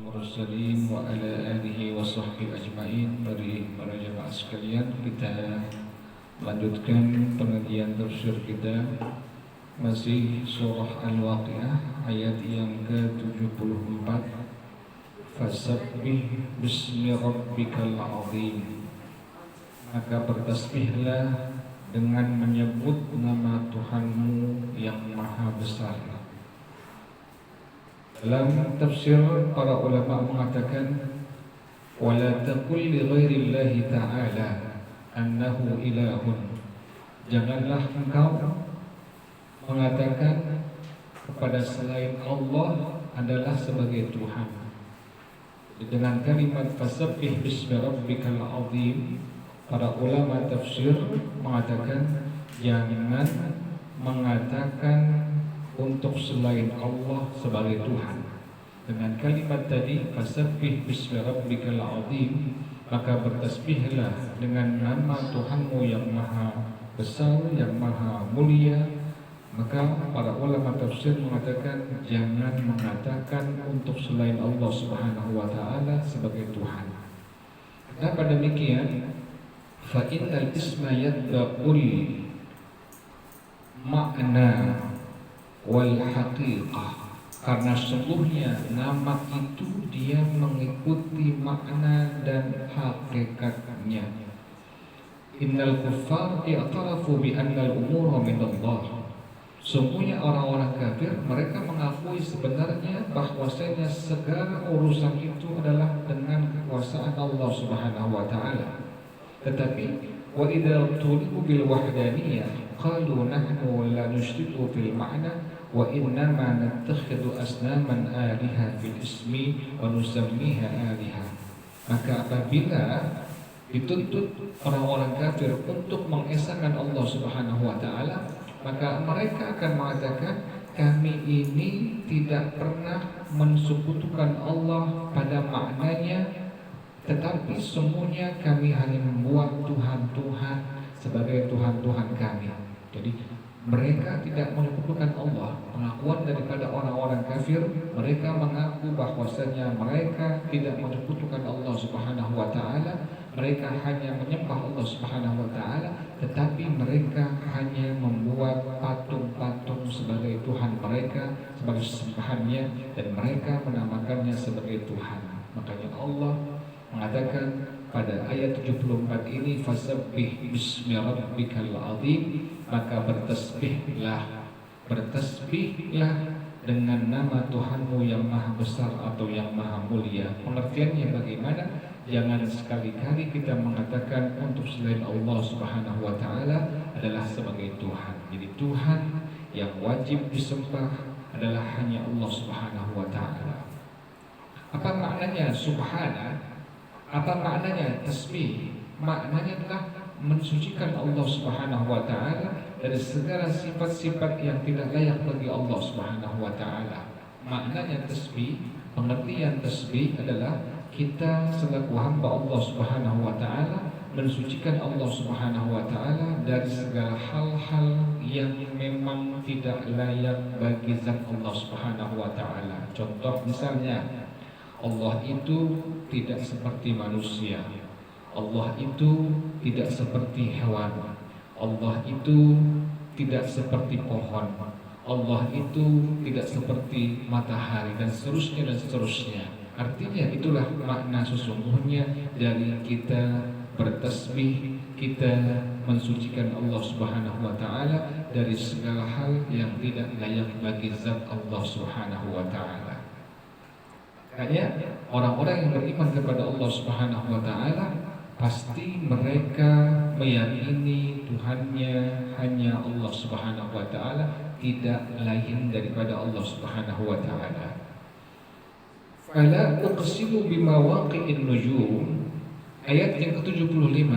mursalin wa ala alihi wa sahbihi ajma'in. Mari para jemaah sekalian, kita lanjutkan pengajian tafsir kita, masih surah Al-Waqiah ayat yang ke-74. Fasabbih bismi rabbikal azim, maka bertasbihlah dengan menyebut nama Tuhanmu yang maha besar. Dalam tafsir, para ulama mengatakan, wala taqul li ghairillahi ta'ala annahu ilahun, janganlah engkau mengatakan kepada selain Allah adalah sebagai Tuhan. Dengan kalimat fasabbih bismi rabbikal azim, para ulama tafsir mengatakan jangan mengatakan untuk selain Allah sebagai Tuhan. Dengan kalimat tadi fasabbih bismi rabbikal azim, maka bertasbihlah dengan nama Tuhanmu yang maha besar, yang maha mulia. Maka para ulama tafsir mengatakan jangan mengatakan untuk selain Allah Subhanahu wa taala sebagai Tuhan. Kenapa demikian? Fa innal isma yadbaqul makna wal haqiqah, karena sesungguhnya nama itu dia mengikuti makna dan hakikatnya. Innal kuffar i'tarafu bi anna al-umura min Allah. Sungguhnya orang-orang kafir, mereka mengakui sebenarnya bahwasanya segala urusan itu adalah dengan kekuasaan Allah Subhanahu wa taala. Tetapi wa idza tulibu bil wahdaniyah qalu nahnu la nushriku fil ma'na wa innama nattakhidhu asnaman aliha fil ismi wa nusammiha aliha. Maka apabila dituntut orang-orang kafir untuk mengesahkan Allah Subhanahu wa taala, maka mereka akan mengatakan kami ini tidak pernah mensekutukan Allah pada maknanya, tetapi semuanya kami hanya membuat Tuhan-Tuhan sebagai Tuhan-Tuhan kami. Jadi mereka tidak menyekutukan Allah. Pengakuan daripada orang-orang kafir, mereka mengaku bahwasanya mereka tidak menyekutukan Allah Subhanahu wa taala. Mereka hanya menyembah Allah Subhanahu wa taala, tetapi mereka hanya membuat patung-patung sebagai Tuhan mereka, sebagai sembahannya, dan mereka menamakannya sebagai Tuhan. Makanya Allah mengatakan pada ayat 74 ini, fasabbih bismi rabbikal azim, maka bertasbihlah dengan nama Tuhanmu yang maha besar atau yang maha mulia. Pengertiannya bagaimana? Jangan sekali-kali kita mengatakan untuk selain Allah Subhanahu wa taala adalah sebagai Tuhan. Jadi Tuhan yang wajib disembah adalah hanya Allah Subhanahu wa taala. Apa maknanya subhana? Apa maknanya tasbih? Maknanya adalah mensucikan Allah Subhanahu wa taala dari segala sifat-sifat yang tidak layak bagi Allah Subhanahu wa taala. Maknanya tasbih, pengertian tasbih adalah kita selaku hamba Allah Subhanahu wa taala mensucikan Allah Subhanahu wa taala dari segala hal-hal yang memang tidak layak bagi zat Allah Subhanahu wa taala. Contoh misalnya, Allah itu tidak seperti manusia. Allah itu tidak seperti hewan. Allah itu tidak seperti pohon. Allah itu tidak seperti matahari, dan seterusnya dan seterusnya. Artinya itulah makna sesungguhnya dari kita bertasbih, kita mensucikan Allah Subhanahu wa taala dari segala hal yang tidak layak bagi zat Allah Subhanahu wa taala. Makanya orang-orang yang beriman kepada Allah Subhanahu wa taala pasti mereka meyakini Tuhannya hanya Allah Subhanahu wa taala, tidak lain daripada Allah Subhanahu wa taala. Fala uqsimu bimawaqi'in nujum, ayat yang ke-75,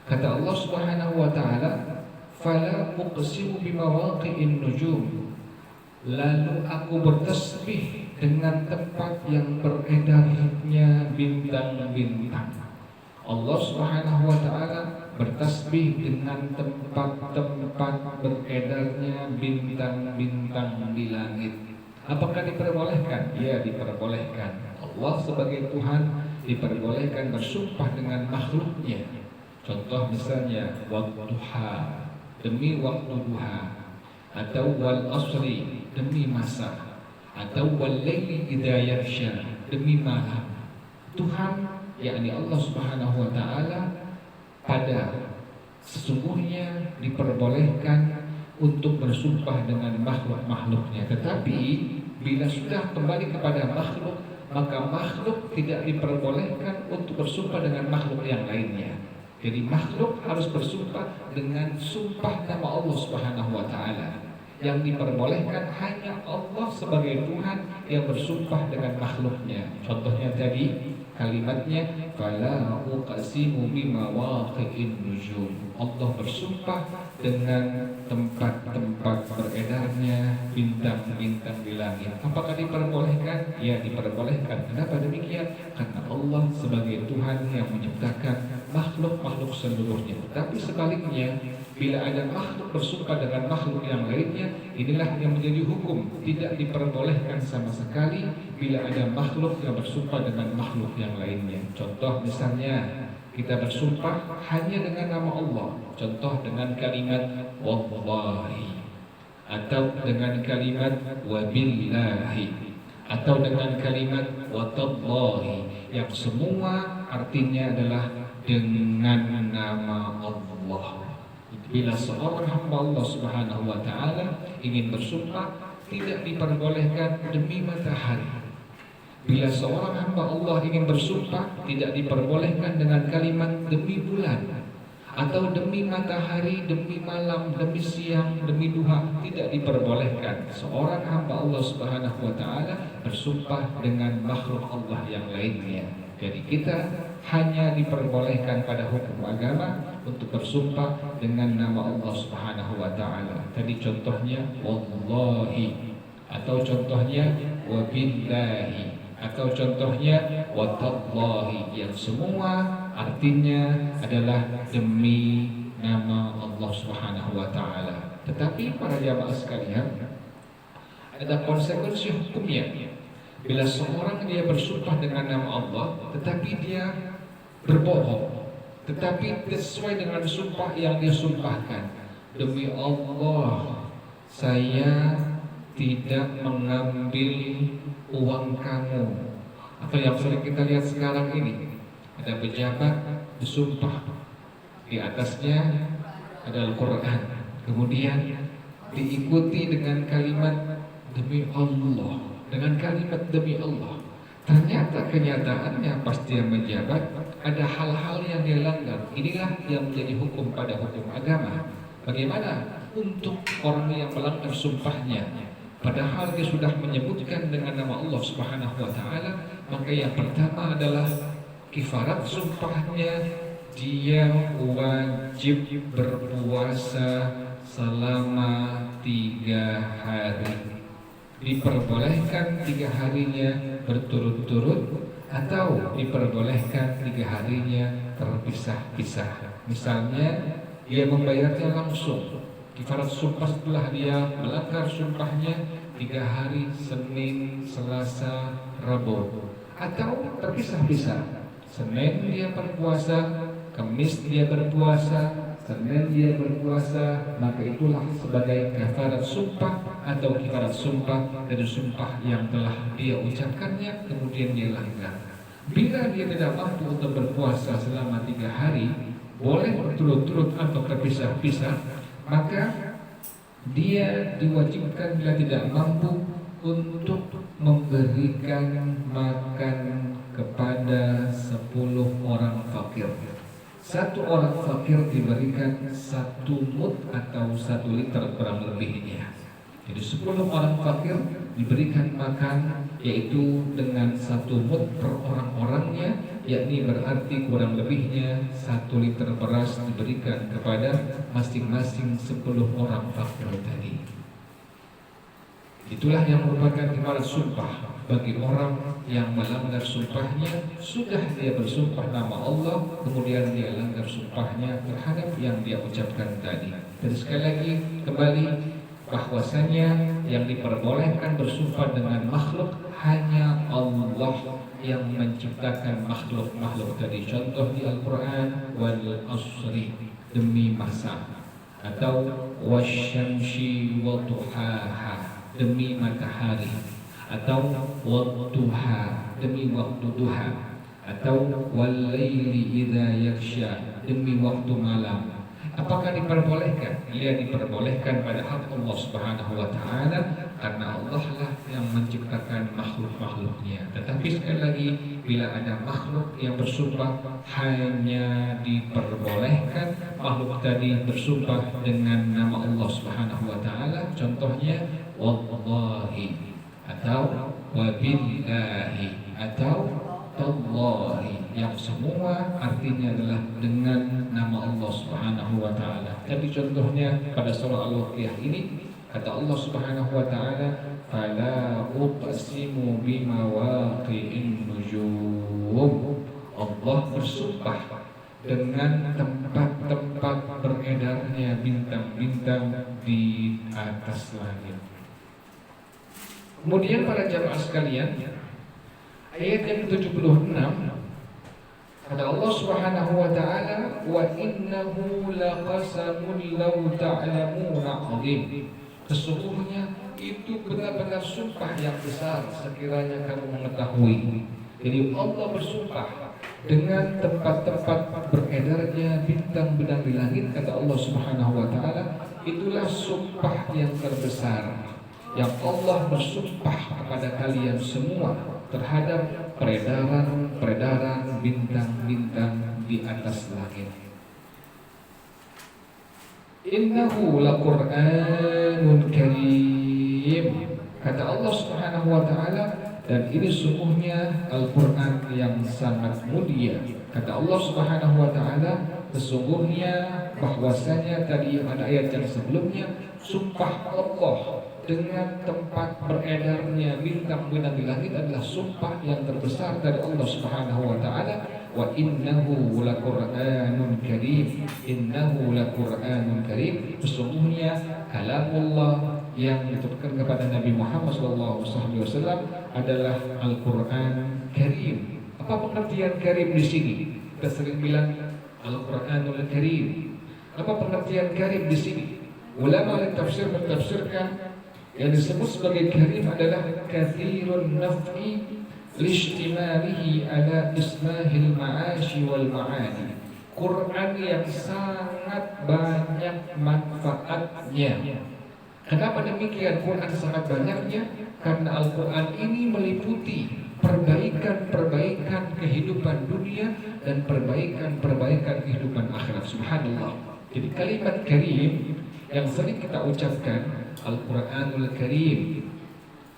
kata Allah Subhanahu wa taala, fala uqsimu bimawaqi'in nujum, lalu aku bertasbih dengan tempat yang beredarnya bintang-bintang. Allah Subhanahu wa taala bertasbih dengan tempat-tempat beredarnya bintang-bintang di langit. Apakah diperbolehkan? Ya, diperbolehkan. Allah sebagai Tuhan diperbolehkan bersumpah dengan makhluknya. Contoh misalnya wadduha, demi waktu duha, atau wal asri, demi masa, atau wal laili idza yaghsha, demi malam. Tuhan, yakni Allah Subhanahu wa taala, pada sesungguhnya diperbolehkan untuk bersumpah dengan makhluk-makhluknya. Tetapi bila sudah kembali kepada makhluk, maka makhluk tidak diperbolehkan untuk bersumpah dengan makhluk yang lainnya. Jadi makhluk harus bersumpah dengan sumpah nama Allah Subhanahu wa taala. Yang diperbolehkan hanya Allah sebagai Tuhan yang bersumpah dengan makhluknya. Contohnya tadi kalimatnya fala uqsimu bimawaqi'in nujum. Allah bersumpah dengan tempat-tempat beredarnya bintang-bintang di langit. Apakah diperbolehkan? Ya, diperbolehkan. Kenapa demikian? Karena Allah sebagai Tuhan yang menciptakan makhluk-makhluk seluruhnya. Tapi sebaliknya, bila ada makhluk bersumpah dengan makhluk yang lainnya, inilah yang menjadi hukum. Tidak diperbolehkan sama sekali bila ada makhluk yang bersumpah dengan makhluk yang lainnya. Contoh misalnya, kita bersumpah hanya dengan nama Allah. Contoh dengan kalimat wallahi, atau dengan kalimat wabillahi, atau dengan kalimat watallahi, yang semua artinya adalah dengan nama Allah. Bila seorang hamba Allah Subhanahu wa taala ingin bersumpah, tidak diperbolehkan demi matahari. Bila seorang hamba Allah ingin bersumpah, tidak diperbolehkan dengan kalimat demi bulan, atau demi matahari, demi malam, demi siang, demi duha. Tidak diperbolehkan seorang hamba Allah Subhanahu wa taala bersumpah dengan makhluk Allah yang lainnya. Jadi kita hanya diperbolehkan pada hukum agama untuk bersumpah dengan nama Allah Subhanahu wa taala. Tadi contohnya wallahi, atau contohnya wabillahi, atau contohnya watallahi, yang semua artinya adalah demi nama Allah Subhanahu wa taala. Tetapi para jamaah sekalian, ada konsekuensi hukumnya. Bila seorang dia bersumpah dengan nama Allah, tetapi dia berbohong, tetapi sesuai dengan sumpah yang dia sumpahkan, demi Allah saya tidak mengambil uang kamu. Atau yang sering kita lihat sekarang ini, ada pejabat bersumpah, di atasnya ada Al-Quran, kemudian diikuti dengan kalimat demi Allah, dengan kalimat demi Allah. Ternyata kenyataannya pas dia menjabat ada hal-hal yang dia langgar. Inilah yang menjadi hukum pada hukum agama. Bagaimana untuk orang yang melanggar sumpahnya, padahal dia sudah menyebutkan dengan nama Allah Subhanahu wa taala? Maka yang pertama adalah kifarat sumpahnya, dia wajib berpuasa selama 3 hari. Diperbolehkan 3 harinya berturut-turut, atau diperbolehkan 3 harinya terpisah-pisah. Misalnya dia membayarnya langsung, kifarat sumpah setelah dia melanggar sumpahnya 3 hari, Senin, Selasa, Rabu, atau terpisah-pisah. Senin dia berpuasa, Kamis dia berpuasa, Senin dia berpuasa, maka itulah sebagai kafarat sumpah atau kifarat sumpah dari sumpah yang telah dia ucapkannya kemudian dia langgar. Bila dia tidak mampu untuk berpuasa selama 3 hari, boleh berturut-turut atau terpisah-pisah, maka dia diwajibkan bila tidak mampu untuk memberikan makan kepada 10 orang fakir. 1 orang fakir diberikan 1 mud atau 1 liter kurang lebihnya. Jadi 10 orang fakir diberikan makan, yaitu dengan 1 mud per orang-orangnya, yakni berarti kurang lebihnya 1 liter beras diberikan kepada masing-masing 10 orang fakir tadi. Itulah yang merupakan kifarat sumpah bagi orang yang melanggar sumpahnya. Sudah dia bersumpah nama Allah, kemudian dia langgar sumpahnya terhadap yang dia ucapkan tadi. Dan sekali lagi kembali, bahwasanya yang diperbolehkan bersumpah dengan makhluk hanya Allah yang menciptakan makhluk-makhluk tadi. Contoh di Al-Quran, wal asri, demi masa, atau wasyamsi wa duhaha, demi matahari, atau wadduha, demi waktu duha, atau wal laili idza yaghsha, demi waktu malam. Apakah diperbolehkan? Ya, diperbolehkan pada hak Allah Subhanahu wa taala, karena Allah lah yang menciptakan makhluk-makhluknya. Tetapi sekali lagi, bila ada makhluk yang bersumpah, hanya diperbolehkan makhluk tadi bersumpah dengan nama Allah Subhanahu wa taala. Contohnya wallahi, atau wabillahi, atau tallahi, yang semua artinya adalah dengan nama Allah Subhanahu wa taala. Jadi contohnya pada surah Al-Waqiah ini kata Allah Subhanahu wa taala, fala uqsimu bimawaqi'in nujum. Allah bersumpah dengan tempat-tempat beredarnya bintang-bintang di atas langit. Kemudian para jamaah sekalian, ayat yang ke-76 kata Allah Subhanahu wa taala, wa innahu laqasamun law ta'lamuna 'azim. Sesungguhnya itu benar-benar sumpah yang besar sekiranya kamu mengetahui. Jadi Allah bersumpah dengan tempat-tempat beredarnya bintang-bintang di langit, kata Allah Subhanahu wa taala, itulah sumpah yang terbesar yang Allah bersumpah kepada kalian semua terhadap peredaran bintang-bintang di atas langit. Innahu laqur'anun karim, kata Allah Subhanahu wa taala, dan ini sungguhnya Al-Qur'an yang sangat mulia. Kata Allah Subhanahu wa taala, sesungguhnya bahwasanya tadi pada ayat yang sebelumnya, sumpah Allah dengan tempat beredarnya bintang-bintang di langit adalah sumpah yang terbesar dari Allah Subhanahu wa taala. Wa innahu laqur'anun karim, innahu laqur'anun karim, sesungguhnya kalamullah yang diturunkan kepada Nabi Muhammad SAW adalah Al-Qur'an Karim. Apa pengertian karim di sini? Kita sering bilang Al-Qur'anul Karim. Apa pengertian karim di sini? Ulama yang tafsir mentafsirkan yang disebut sebagai karim adalah kathirun naf'i lishtimalihi ala ismahil ma'ashi wal ma'ani. Quran yang sangat banyak manfaatnya. Kenapa demikian? Quran sangat banyaknya karena Al-Quran ini meliputi perbaikan-perbaikan kehidupan dunia dan perbaikan-perbaikan kehidupan akhirat. Subhanallah. Jadi kalimat karim yang sering kita ucapkan, Al-Quranul Karim,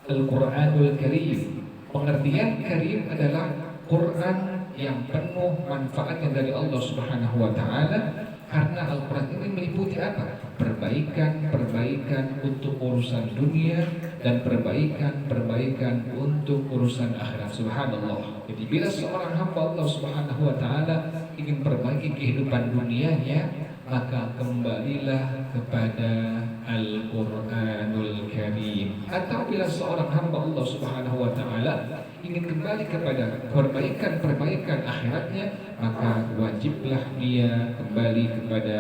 Al-Quranul Karim. Pengertian karim adalah Quran yang penuh manfaatnya dari Allah Subhanahu wa taala, karena Al-Quran ini meliputi apa? Perbaikan-perbaikan untuk urusan dunia dan perbaikan-perbaikan untuk urusan akhirat. Subhanallah. Jadi bila seorang hamba Allah Subhanahu wa taala ingin perbaiki kehidupan dunianya, maka kembalilah kepada Al-Quranul Karim. Atau bila seorang hamba Allah Subhanahu wa taala ingin kembali kepada perbaikan-perbaikan akhiratnya, maka wajiblah dia kembali kepada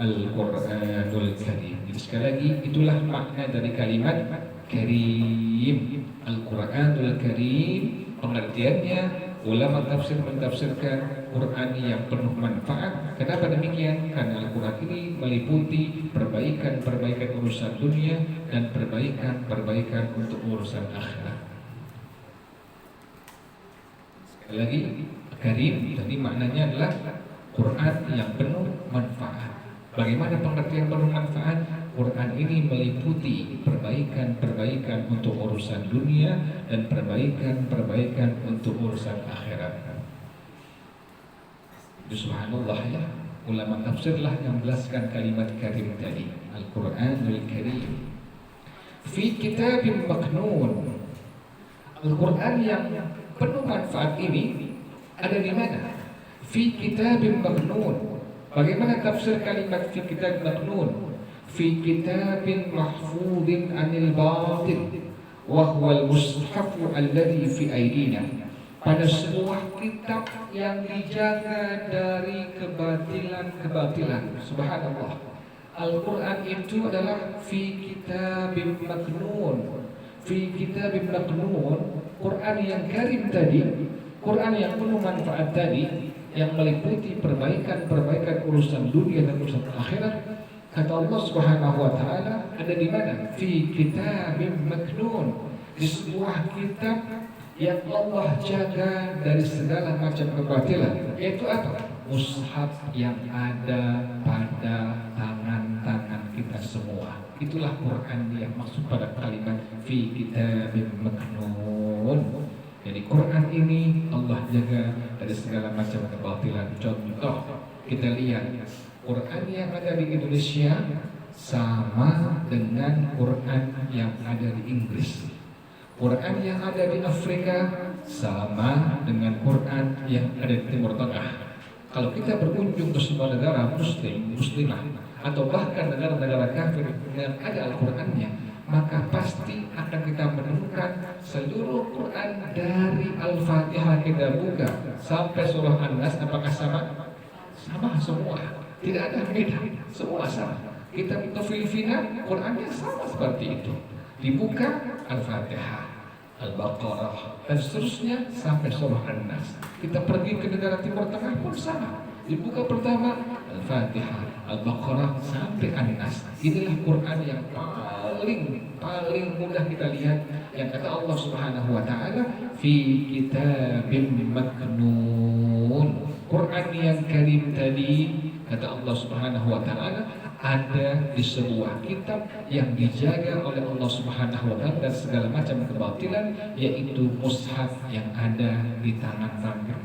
Al-Quranul Karim. Jadi sekali lagi, itulah makna dari kalimat karim. Al-Quranul Karim pengertiannya, ulama tafsir mentafsirkan Quran yang penuh manfaat. Kenapa demikian? Karena Al-Quran ini meliputi perbaikan-perbaikan urusan dunia dan perbaikan-perbaikan untuk urusan akhirat. Sekali lagi, karim tadi maknanya adalah Quran yang penuh manfaat. Bagaimana pengertian penuh manfaat? Quran ini meliputi perbaikan-perbaikan untuk urusan dunia dan perbaikan-perbaikan untuk urusan akhirat. Subhanallah ya, ulama tafsirlah yang menjelaskan kalimat karim tadi, Al-Quranul Karim. Fi kitabim maknun. Al-Quran yang penuh manfaat ini ada di mana? Fi kitabim maknun. Bagaimana tafsir kalimat fi kitab maknun? fi kitabin mahfudin anil batil wa huwal mushafu alladhi fi aidina, pada sebuah kitab yang dijaga dari kebatilan-kebatilan. Subhanallah. Al-Quran itu adalah fi kitabim maknun. Fi kitabim maknun, Quran yang karim tadi, Quran yang penuh manfaat tadi, yang meliputi perbaikan urusan dunia dan urusan akhirat. Kata Allah Subhanahu wa taala, ada di mana? Fi kitabim maknun, di sebuah kitab yang Allah jaga dari segala macam kebatilan. Yaitu apa? Mushaf yang ada pada tangan-tangan kita semua. Itulah Quran yang maksud pada kalimat fi kitabim maknun. Jadi Quran ini Allah jaga dari segala macam kebatilan. Contoh, kita lihat Quran yang ada di Indonesia sama dengan Quran yang ada di Inggris. Quran yang ada di Afrika sama dengan Quran yang ada di Timur Tengah. Kalau kita berkunjung ke sebuah negara muslimah atau bahkan negara-negara kafir yang ada Al-Qurannya, maka pasti akan kita menemukan seluruh Quran dari Al-Fatihah kita buka sampai surah An-Nas. Apakah sama? Sama semua, tidak ada beda, semua sama. Kita ke Filipina, Qurannya sama seperti itu, dibuka Al-Fatihah, Al-Baqarah, dan seterusnya sampai surah An-Nas. Kita pergi ke negara Timur Tengah pun sama, dibuka pertama Al-Fatihah, Al-Baqarah sampai An-Nas. Inilah Quran yang paling mudah kita lihat, yang kata Allah Subhanahu wa taala fi kitabim maknun. Quran yang karim tadi, kata Allah Subhanahu wa taala, ada di sebuah kitab yang dijaga oleh Allah Subhanahu wa taala dan segala macam kebatilan, yaitu mushaf yang ada di tangan-tangan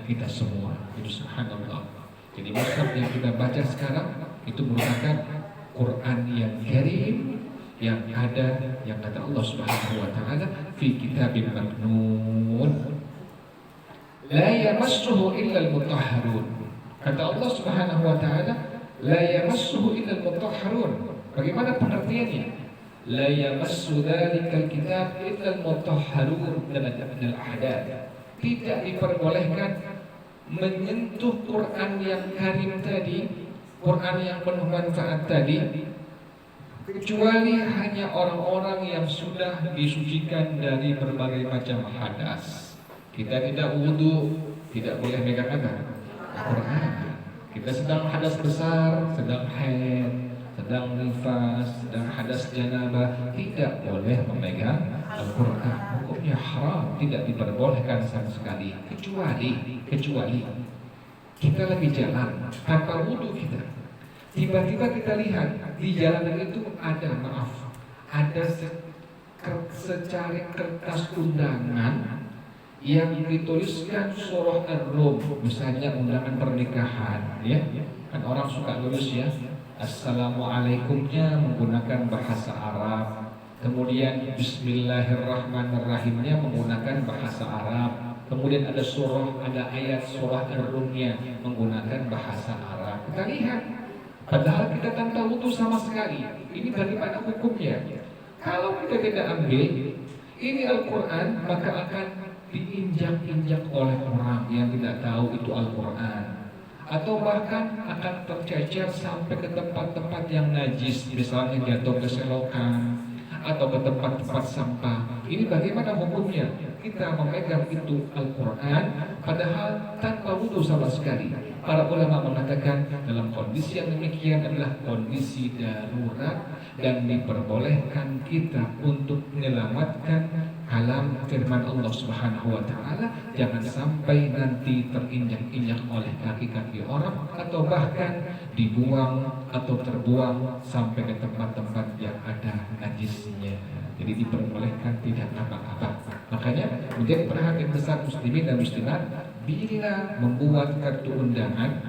kita semua. Itu subhanallah. Jadi mushaf yang kita baca sekarang itu merupakan Quran yang karim yang ada, yang kata Allah Subhanahu wa taala fi kitabim maknun la yamassuhu illa al-mutahharun. Kata Allah Subhanahu wa taala la yamassuhu illa al-mutahharun. Bagaimana pengertiannya? La yamassu dzalikal kitab illa al-mutahharun min al-ahdath. Tidak diperbolehkan menyentuh Quran yang karim tadi, Quran yang penuh manfaat tadi, kecuali hanya orang-orang yang sudah disucikan dari berbagai macam hadas. Kita tidak wudu, tidak boleh megang Al-Quran. Kita sedang hadas besar, sedang haid, sedang nifas, sedang hadas janabah, tidak boleh memegang Al-Quran. Hukumnya haram, tidak diperbolehkan sama sekali. Kecuali kita lagi jalan tanpa wudu kita, tiba-tiba kita lihat di jalanan itu ada secari kertas undangan yang dituliskan surah Ar-Rum, misalnya undangan pernikahan, ya kan orang suka nulis ya, Assalamualaikumnya menggunakan bahasa Arab, kemudian Bismillahirrahmanirrahimnya menggunakan bahasa Arab, kemudian ada ayat surah Ar-Rumnya menggunakan bahasa Arab. Kita lihat, padahal kita tanpa wudu sama sekali. Ini bagaimana hukumnya? Kalau kita tidak ambil ini Al-Quran, maka akan diinjak-injak oleh orang yang tidak tahu itu Al-Quran, atau bahkan akan tercecer sampai ke tempat-tempat yang najis, misalnya jatuh ke selokan atau ke tempat-tempat sampah. Ini bagaimana hukumnya? Kita memegang itu Al-Quran padahal tanpa wudu sama sekali. Para ulama mengatakan dalam kondisi yang demikian adalah kondisi darurat dan diperbolehkan kita untuk menyelamatkan kalam firman Allah Subhanahu wa taala, jangan sampai nanti terinjak-injak oleh kaki-kaki orang atau bahkan dibuang atau terbuang sampai ke tempat-tempat yang ada najisnya. Jadi diperbolehkan, tidak apa-apa. Makanya menjadi perhatian besar muslimin dan muslimat bila membuat kartu undangan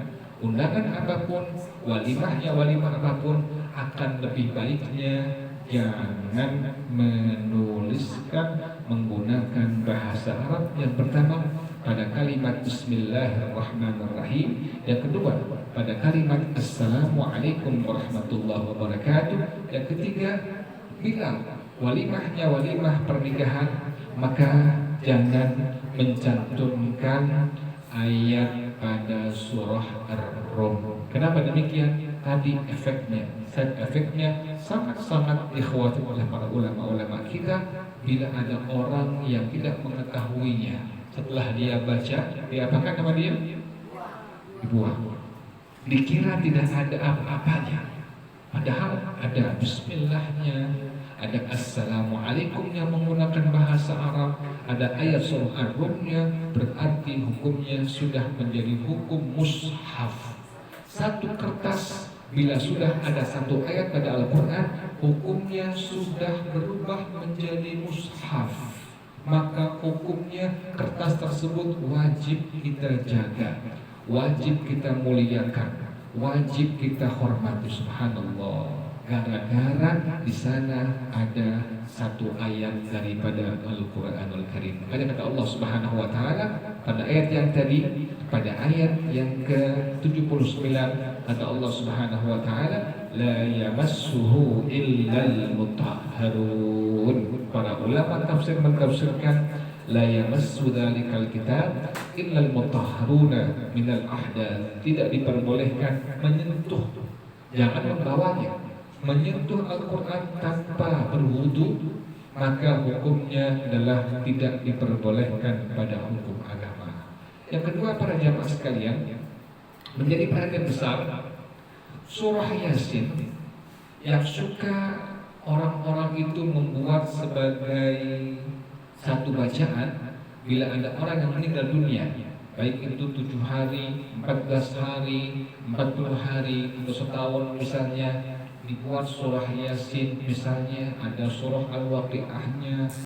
apapun, walimah apapun, akan lebih baiknya jangan menuliskan menggunakan bahasa Arab. Yang pertama, pada kalimat Bismillahirrahmanirrahim. Yang kedua pada kalimat Assalamualaikum warahmatullahi wabarakatuh. Yang ketiga, bila walimahnya walimah pernikahan, maka jangan mencantumkan ayat pada surah Ar-Rum. Kenapa demikian? Tadi efeknya, side efeknya sangat-sangat dikhawati oleh para ulama-ulama kita. Bila ada orang yang tidak mengetahuinya, setelah dia baca, diapakan sama dia? Dibuang. Dikira tidak ada apa-apanya, padahal ada bismillahnya, ada assalamualaikum yang menggunakan bahasa Arab, ada ayat surah Ar-Rumnya, berarti hukumnya sudah menjadi hukum mushaf. Satu kertas bila sudah ada satu ayat pada Al-Quran, hukumnya sudah berubah menjadi mushaf. Maka hukumnya kertas tersebut wajib kita jaga, wajib kita muliakan, wajib kita hormati. Subhanallah. Gara-gara di sana ada satu ayat daripada Al-Quranul Karim. Makanya kata Allah Subhanahu wa taala pada ayat yang tadi, pada ayat yang ke-79, kata Allah Subhanahu wa taala, la yamassuhu illal mutahharun. Para ulama tafsir mentafsirkan la yamassu dzalikal kitab illal mutahharuna minal ahdath. Tidak diperbolehkan menyentuh, jangan membawanya, menyentuh Al-Quran tanpa berwudu, maka hukumnya adalah tidak diperbolehkan pada hukum agama. Yang kedua, para jamaah sekalian, menjadi perhatian besar surah Yasin yang suka orang-orang itu membuat sebagai satu bacaan bila ada orang yang meninggal dunia, baik itu 7 hari, 14 hari, 40 hari, atau setahun misalnya, dibuat surah Yasin, misalnya ada surah Al-Waqi'ahnya,